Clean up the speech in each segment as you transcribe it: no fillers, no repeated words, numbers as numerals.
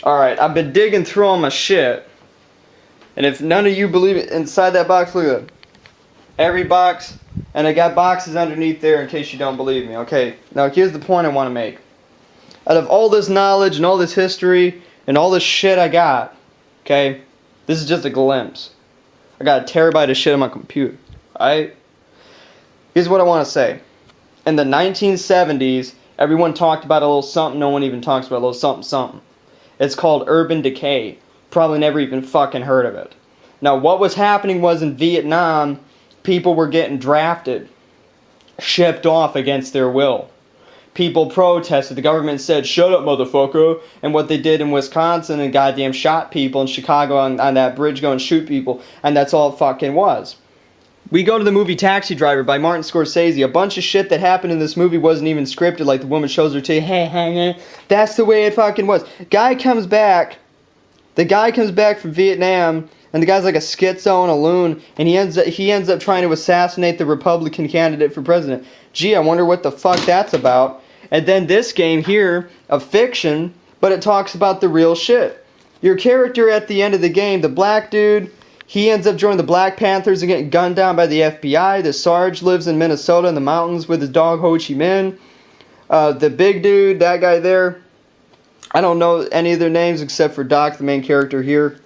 Alright, I've been digging through all my shit. And if none of you believe it, inside that box, look at it. Every box, and I got boxes underneath there in case you don't believe me. Okay, now here's the point I want to make. Out of all this knowledge and all this history and all this shit I got, okay, this is just a glimpse. I got a terabyte of shit on my computer, alright? Here's what I want to say. In the 1970s, everyone talked about a little something no one even talks about, a little something something. It's called urban decay. Probably never even fucking heard of it. Now, what was happening was in Vietnam, people were getting drafted, shipped off against their will. People protested. The government said, "Shut up, motherfucker." And what they did in Wisconsin and goddamn shot people in Chicago on that bridge going shoot people. And that's all it fucking was. We go to the movie Taxi Driver by Martin Scorsese. A bunch of shit that happened in this movie wasn't even scripted, like the woman shows her to you, hey. That's the way it fucking was. The guy comes back from Vietnam, and the guy's like a schizo and a loon, and he ends up trying to assassinate the Republican candidate for president. Gee, I wonder what the fuck that's about. And then this game here, of fiction, but it talks about the real shit. Your character at the end of the game, the black dude, he ends up joining the Black Panthers and getting gunned down by the FBI. The Sarge lives in Minnesota in the mountains with his dog Ho Chi Minh. The big dude, that guy there, I don't know any of their names except for Doc, the main character here.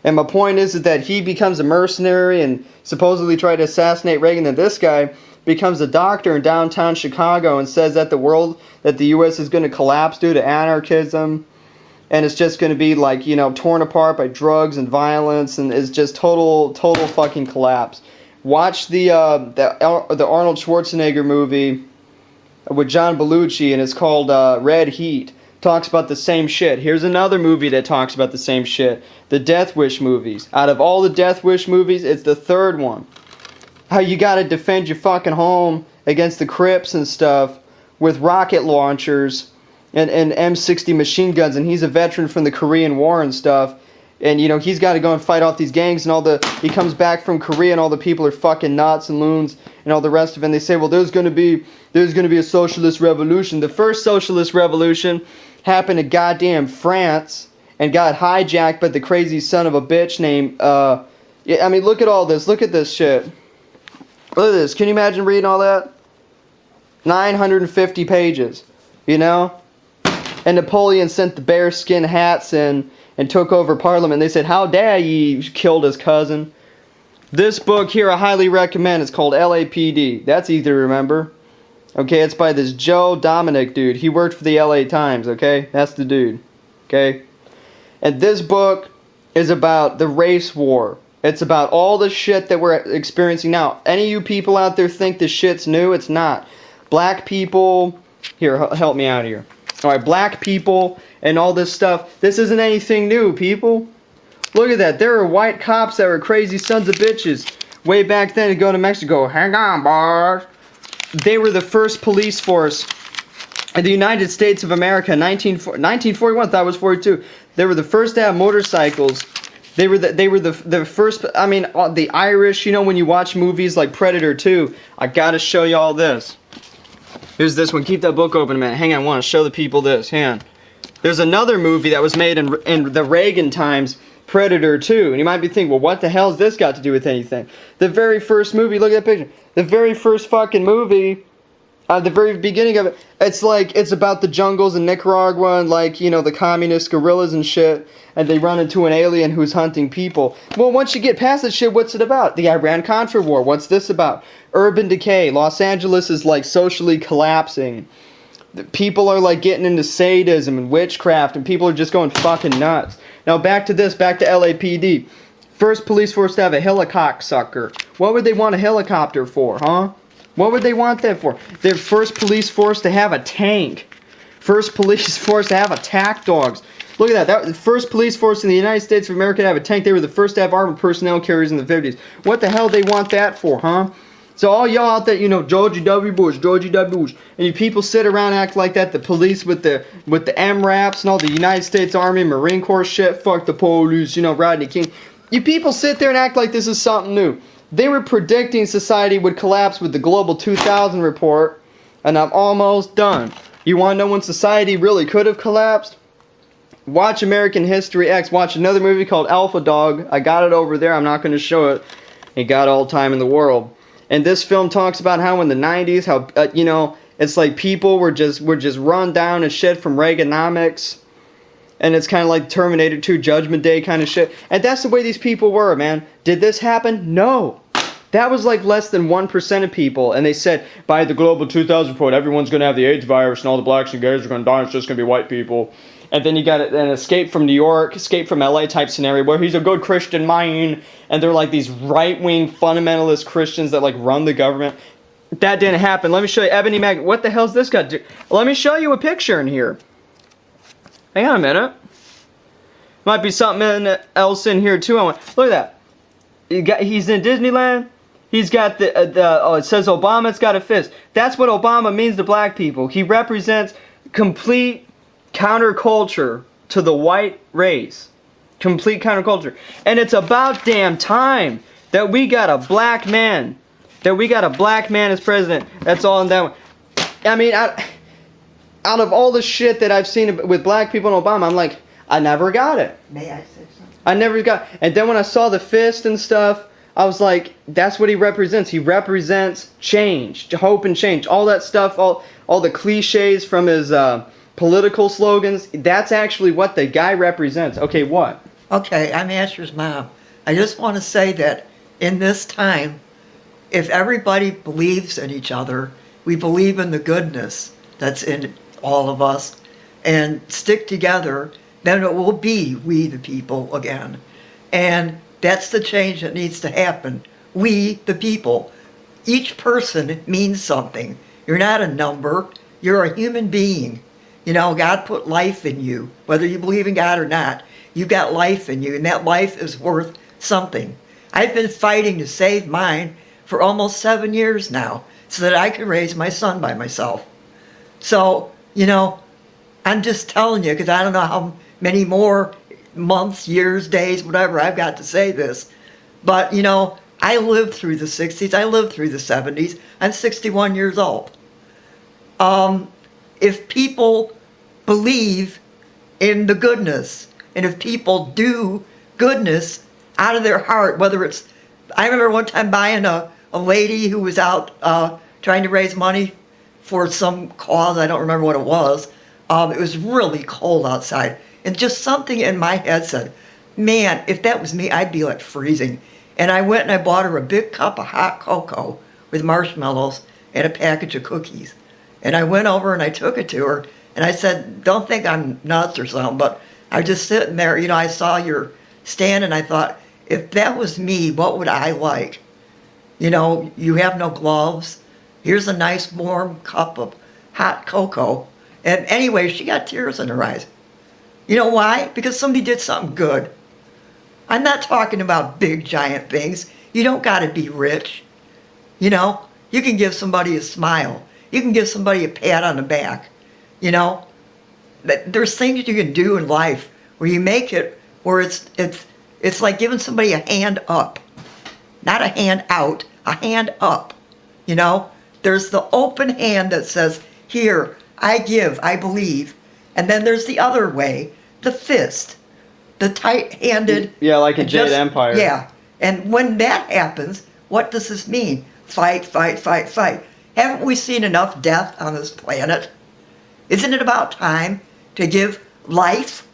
And my point is that he becomes a mercenary and supposedly tried to assassinate Reagan. And this guy becomes a doctor in downtown Chicago and says that the U.S. is going to collapse due to anarchism. And it's just going to be like, you know, torn apart by drugs and violence, and it's just total fucking collapse. Watch the Arnold Schwarzenegger movie with John Belushi, and it's called Red Heat. Talks about the same shit. Here's another movie that talks about the same shit. The Death Wish movies. Out of all the Death Wish movies, it's the third one. How you gotta defend your fucking home against the Crips and stuff with rocket launchers and M60 machine guns, and he's a veteran from the Korean War and stuff, and you know he's got to go and fight off these gangs, and he comes back from Korea and all the people are fucking nuts and loons and all the rest of it, and they say, well, there's gonna be a socialist revolution. The first socialist revolution happened in goddamn France and got hijacked by the crazy son of a bitch named I mean, look at all this. Look at this shit. Look at this. Can you imagine reading all that? 950 pages, you know? And Napoleon sent the bearskin hats in and took over Parliament. They said, how dare ye, killed his cousin. This book here I highly recommend. It's called LAPD. That's easy to remember. Okay, it's by this Joe Dominic dude. He worked for the LA Times, okay? That's the dude, okay? And this book is about the race war. It's about all the shit that we're experiencing now. Any of you people out there think this shit's new? It's not. Black people... Here, help me out here. Alright, black people and all this stuff. This isn't anything new, people. Look at that. There are white cops that were crazy sons of bitches way back then to go to Mexico. Hang on, boys. They were the first police force in the United States of America. 1941, I thought it was 42. They were the first to have motorcycles. They were the first. I mean, the Irish. You know, when you watch movies like Predator 2, I gotta show you all this. Here's this one. Keep that book open a minute. Hang on, I want to show the people this. Hang on. There's another movie that was made in the Reagan times, Predator 2. And you might be thinking, well, what the hell has this got to do with anything? The very first movie, look at that picture. The very first fucking movie, the very beginning of it, it's about the jungles in Nicaragua and, like, you know, the communist guerrillas and shit. And they run into an alien who's hunting people. Well, once you get past that shit, what's it about? The Iran-Contra war. What's this about? Urban decay. Los Angeles is, like, socially collapsing. People are, like, getting into sadism and witchcraft, and people are just going fucking nuts. Now, back to LAPD. First police force to have a helicopter sucker. What would they want a helicopter for, huh? What would they want that for? Their first police force to have a tank. First police force to have attack dogs. Look at that. That was the first police force in the United States of America to have a tank. They were the first to have armored personnel carriers in the 50s. What the hell they want that for, huh? So all y'all out there, you know, George W. Bush, and you people sit around and act like that, the police with the MRAPs and all the United States Army, Marine Corps shit, fuck the police, you know, Rodney King. You people sit there and act like this is something new. They were predicting society would collapse with the Global 2000 report, and I'm almost done. You want to know when society really could have collapsed? watch American History X. Watch another movie called Alpha Dog. I got it over there. I'm not going to show it. It got all time in the world. And this film talks about how in the 90s, how you know, it's like people were just run down and shit from Reaganomics. And it's kind of like Terminator 2 Judgment Day kind of shit. And that's the way these people were, man. Did this happen? No. That was like less than 1% of people. And they said, by the Global 2000 report, everyone's going to have the AIDS virus and all the blacks and gays are going to die. It's just going to be white people. And then you got an Escape from New York, Escape from LA type scenario where he's a good Christian man. And they're like these right-wing fundamentalist Christians that like run the government. That didn't happen. Let me show you. Ebony Mag. What the hell's this got to do? Let me show you a picture in here. Hang on a minute. Might be something else in here too. Look at that. He's in Disneyland. He's got it says Obama's got a fist. That's what Obama means to black people. He represents complete counterculture to the white race. Complete counterculture. And it's about damn time that we got a black man. That we got a black man as president. That's all in that one. I mean, out of all the shit that I've seen with black people and Obama, I'm like, I never got it. May I say something? I never got. And then when I saw the fist and stuff, I was like, that's what he represents. He represents change, hope and change. All that stuff, all the cliches from his political slogans, that's actually what the guy represents. Okay, what? Okay, I'm Asher's mom. I just want to say that in this time, if everybody believes in each other, we believe in the goodness that's in all of us, and stick together, then it will be we the people again. And that's the change that needs to happen. We the people. Each person means something. You're not a number. You're a human being. You know, God put life in you. Whether you believe in God or not, you've got life in you, and that life is worth something. I've been fighting to save mine for almost 7 years now, so that I can raise my son by myself. So, you know, I'm just telling you, because I don't know how many more months, years, days, whatever I've got to say this. But, you know, I lived through the 60s. I lived through the 70s. I'm 61 years old. If people believe in the goodness, and if people do goodness out of their heart, whether it's, I remember one time buying a lady who was out trying to raise money for some cause. I don't remember what it was. It was really cold outside. And just something in my head said, man, if that was me, I'd be like freezing. And I went and I bought her a big cup of hot cocoa with marshmallows and a package of cookies. And I went over and I took it to her. And I said, don't think I'm nuts or something, but I was just sitting there. You know, I saw your stand and I thought, if that was me, what would I like? You know, you have no gloves. Here's a nice warm cup of hot cocoa. And anyway, she got tears in her eyes. You know why? Because somebody did something good. I'm not talking about big, giant things. You don't got to be rich. You know, you can give somebody a smile. You can give somebody a pat on the back. You know, there's things you can do in life where you make it where it's like giving somebody a hand up. Not a hand out, a hand up. You know, there's the open hand that says, here, I give, I believe. And then there's the other way, the fist, the tight-handed. Yeah, like a Jade Empire. Yeah. And when that happens, what does this mean? Fight, fight, fight, fight. Haven't we seen enough death on this planet? Isn't it about time to give life?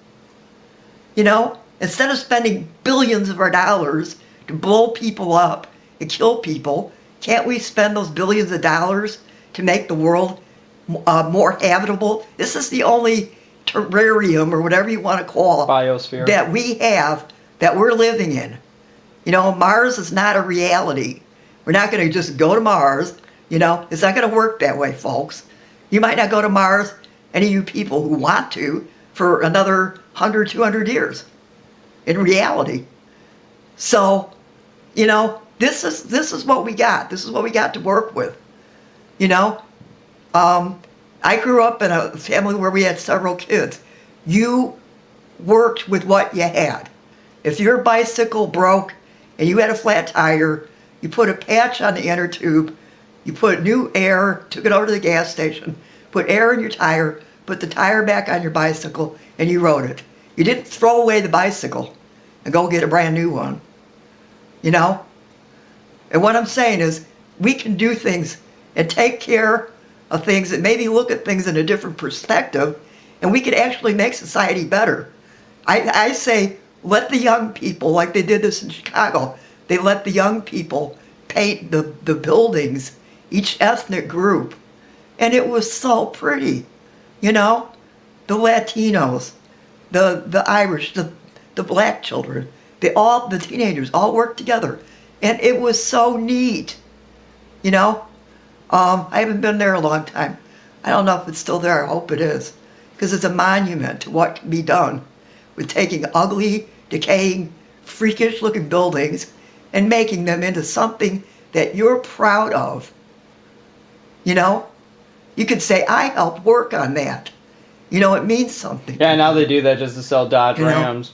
You know, instead of spending billions of our dollars to blow people up and kill people, can't we spend those billions of dollars to make the world more habitable? This is the only terrarium, or whatever you want to call it, biosphere, that we have, that we're living in. You know, Mars is not a reality. We're not going to just go to Mars. You know, it's not going to work that way, folks. You might not go to Mars, any of you people who want to, for another 100, 200 years in reality. So, you know, this is what we got. This is what we got to work with. You know, I grew up in a family where we had several kids. You worked with what you had. If your bicycle broke and you had a flat tire, you put a patch on the inner tube, you put new air, took it over to the gas station, put air in your tire, put the tire back on your bicycle, and you rode it. You didn't throw away the bicycle and go get a brand new one. You know? And what I'm saying is, we can do things and take care of things and maybe look at things in a different perspective, and we could actually make society better. I say, let the young people, like they did this in Chicago, they let the young people paint the buildings, each ethnic group, and it was so pretty, you know? The Latinos, the Irish, the black children, the teenagers all worked together, and it was so neat, you know? I haven't been there a long time. I don't know if it's still there. I hope it is, because it's a monument to what can be done with taking ugly, decaying, freakish-looking buildings and making them into something that you're proud of. You know? You could say, I helped work on that. You know, it means something. Yeah, now they do that just to sell Dodge You know? Rams.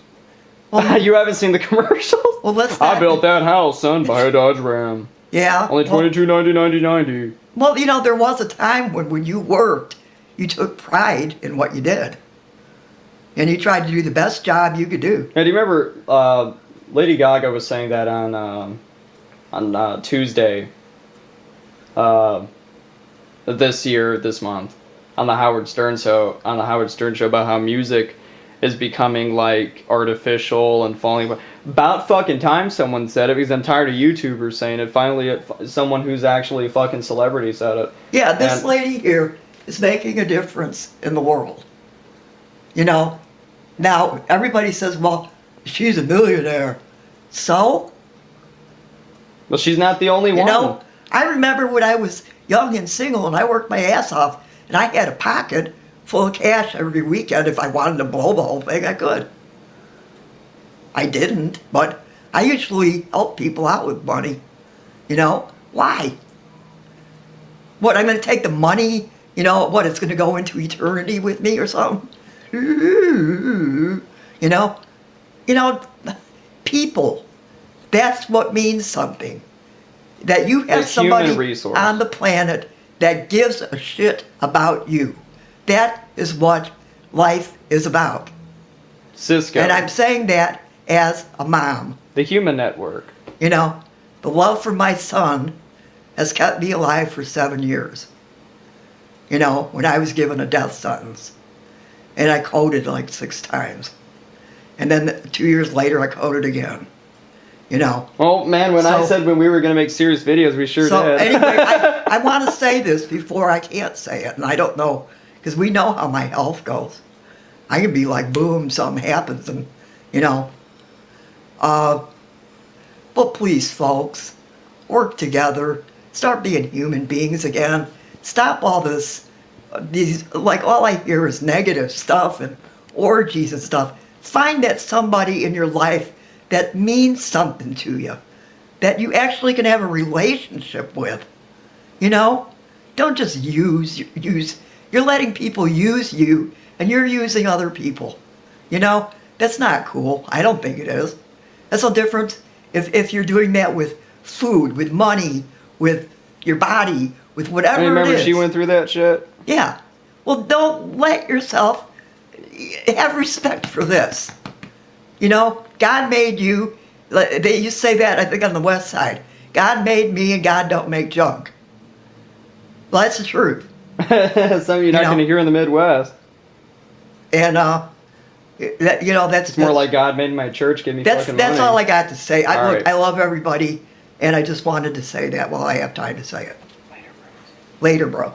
Well, You haven't seen the commercials? well, let's I not- built that house, son, by a Dodge Ram. Yeah. Only well, $22.90. Well, you know, there was a time when you worked, you took pride in what you did. And you tried to do the best job you could do. Now, do you remember Lady Gaga was saying that on Tuesday this month on the Howard Stern show about how music is becoming like artificial and falling apart. About fucking time someone said it, because I'm tired of YouTubers saying it. Finally, someone who's actually a fucking celebrity said it. Yeah, this And- lady here is making a difference in the world. You know? Now, everybody says, well, she's a millionaire. So? Well, she's not the only You one. know, I remember when I was young and single and I worked my ass off and I had a pocket full of cash every weekend. If I wanted to blow the whole thing, I could. I didn't, but I usually help people out with money. You know? Why? What, I'm going to take the money, you know, what, it's going to go into eternity with me or something? You know? You know, people, that's what means something. That you have The somebody human resource. on the planet that gives a shit about you. That is what life is about. Cisco. And I'm saying that as a mom. The Human Network. You know, the love for my son has kept me alive for 7 years. You know, when I was given a death sentence. And I coded like 6 times. And then 2 years later, I coded again. You know. Well, man, when I So- said when we were going to make serious videos, we sure So did. anyway, I want to say this before I can't say it. And I don't know, because we know how my health goes. I can be like, boom, something happens. And, you know. But please, folks, work together. Start being human beings again. Stop all this, all I hear is negative stuff and orgies and stuff. Find that somebody in your life that means something to you, that you actually can have a relationship with. You know? Don't just use. You're letting people use you, and you're using other people. You know? That's not cool. I don't think it is. That's no different if you're doing that with food, with money, with your body, with whatever I remember it is. she went through that shit. Yeah. Well, don't let yourself have respect for this. You know, God made you. They used to say that, I think, on the West Side. God made me, and God don't make junk. Well, that's the truth. Some of you're not know? going to hear in the Midwest. And that's It's more like God made my church give me that's fucking money. all I got to say. All Look, right. I love everybody, and I just wanted to say that while I have time to say it. Later, bro.